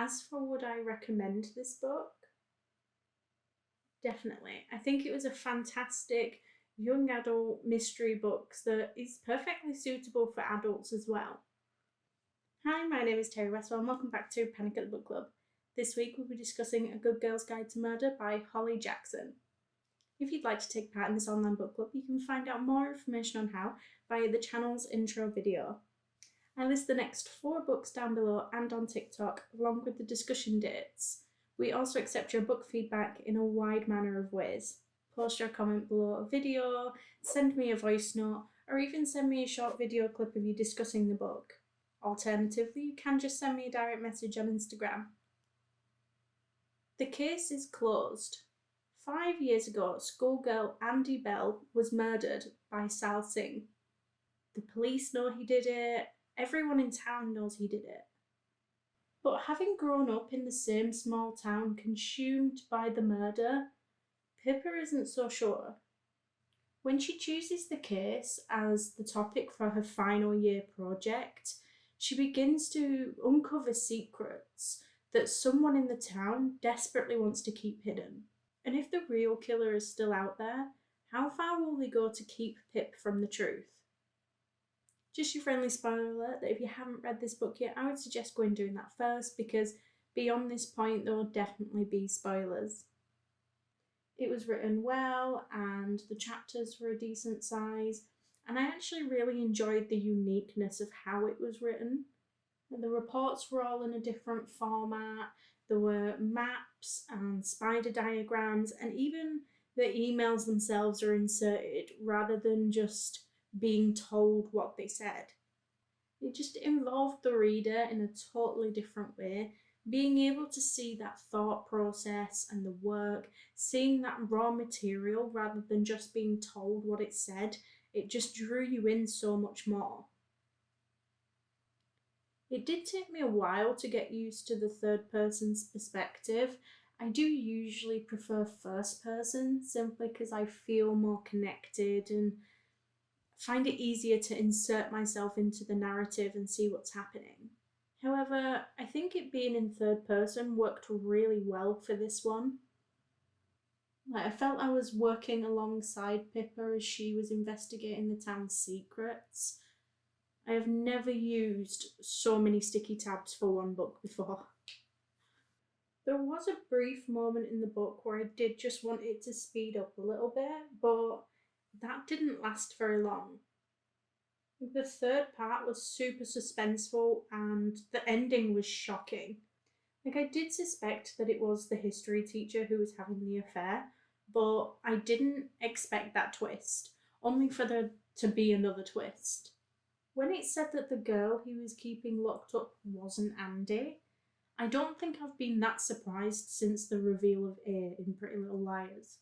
As for would I recommend this book? Definitely. I think it was a fantastic young adult mystery book that is perfectly suitable for adults as well. Hi, my name is Terry Westwell and welcome back to Panic at the Book Club. This week we'll be discussing A Good Girl's Guide to Murder by Holly Jackson. If you'd like to take part in this online book club, you can find out more information on how via the channel's intro video. I list the next 4 books down below and on TikTok, along with the discussion dates. We also accept your book feedback in a wide manner of ways. Post your comment below a video, send me a voice note, or even send me a short video clip of you discussing the book. Alternatively, you can just send me a direct message on Instagram. The case is closed. 5 years ago, schoolgirl Andy Bell was murdered by Sal Singh. The police know he did it. Everyone in town knows he did it. But having grown up in the same small town consumed by the murder, Pippa isn't so sure. When she chooses the case as the topic for her final year project, she begins to uncover secrets that someone in the town desperately wants to keep hidden. And if the real killer is still out there, how far will they go to keep Pip from the truth? Just your friendly spoiler alert that if you haven't read this book yet, I would suggest going and doing that first, because beyond this point there will definitely be spoilers. It was written well and the chapters were a decent size, and I actually really enjoyed the uniqueness of how it was written. The reports were all in a different format. There were maps and spider diagrams, and even the emails themselves are inserted rather than just being told what they said. It just involved the reader in a totally different way, being able to see that thought process and the work, seeing that raw material rather than just being told what it said. It just drew you in so much more. It did take me a while to get used to the third person's perspective. I do usually prefer first person simply because I feel more connected and find it easier to insert myself into the narrative and see what's happening. However, I think it being in third person worked really well for this one. I felt I was working alongside Pippa as she was investigating the town's secrets. I have never used so many sticky tabs for one book before. There was a brief moment in the book where I did just want it to speed up a little bit, but that didn't last very long. The third part was super suspenseful and the ending was shocking. I did suspect that it was the history teacher who was having the affair, but I didn't expect that twist, only for there to be another twist. When it said that the girl he was keeping locked up wasn't Andy, I don't think I've been that surprised since the reveal of A in Pretty Little Liars.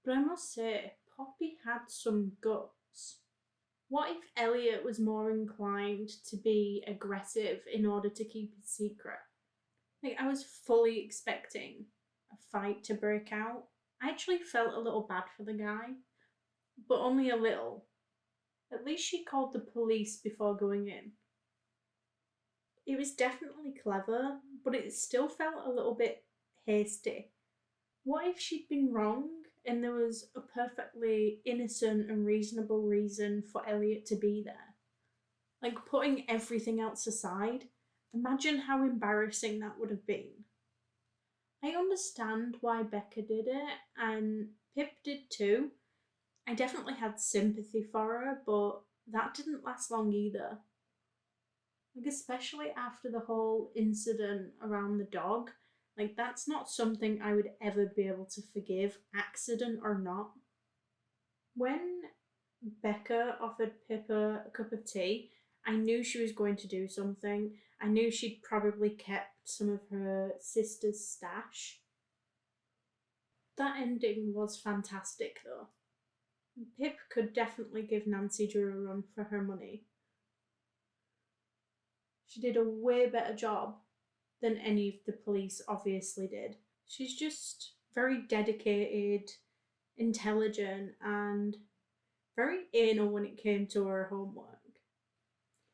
But I must say, Poppy had some guts. What if Elliot was more inclined to be aggressive in order to keep his secret? I was fully expecting a fight to break out. I actually felt a little bad for the guy, but only a little. At least she called the police before going in. It was definitely clever, but it still felt a little bit hasty. What if she'd been wrong and there was a perfectly innocent and reasonable reason for Elliot to be there? Putting everything else aside, imagine how embarrassing that would have been. I understand why Becca did it, and Pip did too. I definitely had sympathy for her, but that didn't last long either. Especially after the whole incident around the dog. That's not something I would ever be able to forgive, accident or not. When Becca offered Pippa a cup of tea, I knew she was going to do something. I knew she'd probably kept some of her sister's stash. That ending was fantastic though. Pip could definitely give Nancy Drew a run for her money. She did a way better job than any of the police obviously did. She's just very dedicated, intelligent, and very anal when it came to her homework.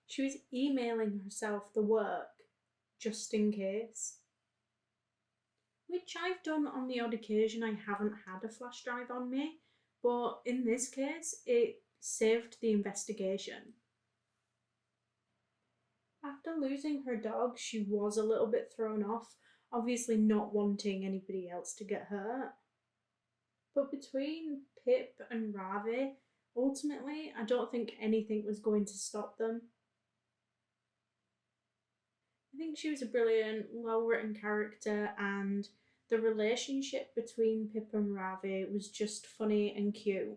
She was emailing herself the work just in case. which I've done on the odd occasion. I haven't had a flash drive on me, but in this case, it saved the investigation. After losing her dog, she was a little bit thrown off, obviously not wanting anybody else to get hurt. But between Pip and Ravi, ultimately, I don't think anything was going to stop them. I think she was a brilliant, well written character, and the relationship between Pip and Ravi was just funny and cute.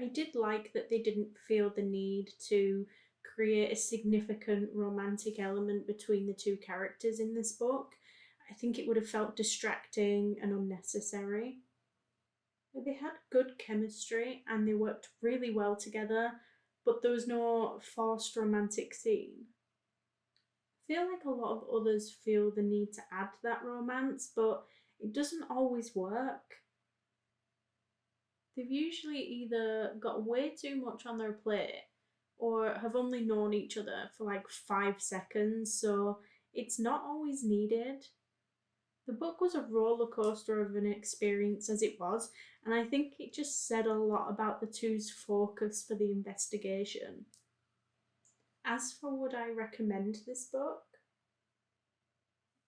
I did like that they didn't feel the need to create a significant romantic element between the two characters in this book. I think it would have felt distracting and unnecessary. They had good chemistry and they worked really well together, but there was no forced romantic scene. I feel like a lot of others feel the need to add that romance, but it doesn't always work. They've usually either got way too much on their plate or have only known each other for like 5 seconds, so it's not always needed. The book was a roller coaster of an experience as it was, and I think it just said a lot about the two's focus for the investigation. As for would I recommend this book?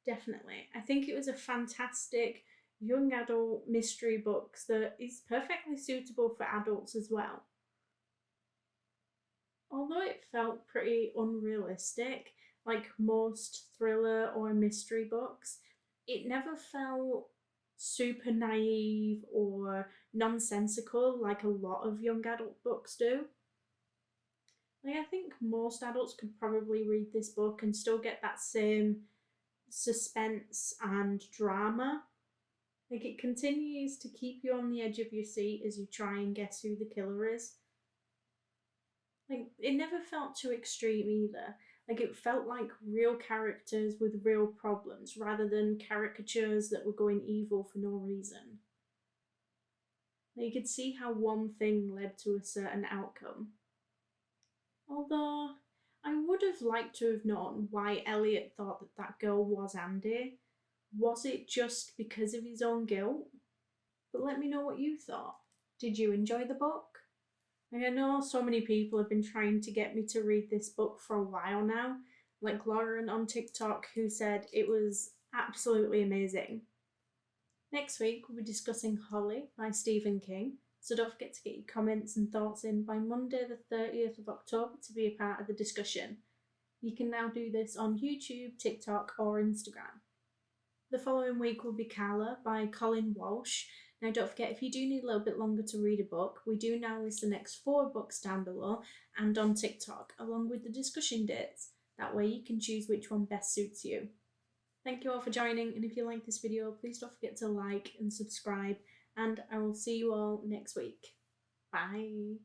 Definitely. I think it was a fantastic young adult mystery book that is perfectly suitable for adults as well. Although it felt pretty unrealistic, like most thriller or mystery books, it never felt super naive or nonsensical like a lot of young adult books do. Like, I think most adults could probably read this book and still get that same suspense and drama. Like, it continues to keep you on the edge of your seat as you try and guess who the killer is. Like, it never felt too extreme either. Like, it felt like real characters with real problems rather than caricatures that were going evil for no reason. Like, you could see how one thing led to a certain outcome. Although, I would have liked to have known why Elliot thought that that girl was Andy. Was it just because of his own guilt? But let me know what you thought. Did you enjoy the book? Like, I know so many people have been trying to get me to read this book for a while now, like Lauren on TikTok, who said it was absolutely amazing. Next week, we'll be discussing Holly by Stephen King, so don't forget to get your comments and thoughts in by Monday the 30th of October to be a part of the discussion. You can now do this on YouTube, TikTok, or Instagram. The following week will be Carla by Colin Walsh. Now, don't forget, if you do need a little bit longer to read a book, we do now list the next 4 books down below and on TikTok, along with the discussion dates. That way you can choose which one best suits you. Thank you all for joining, and if you like this video, please don't forget to like and subscribe, and I will see you all next week. Bye.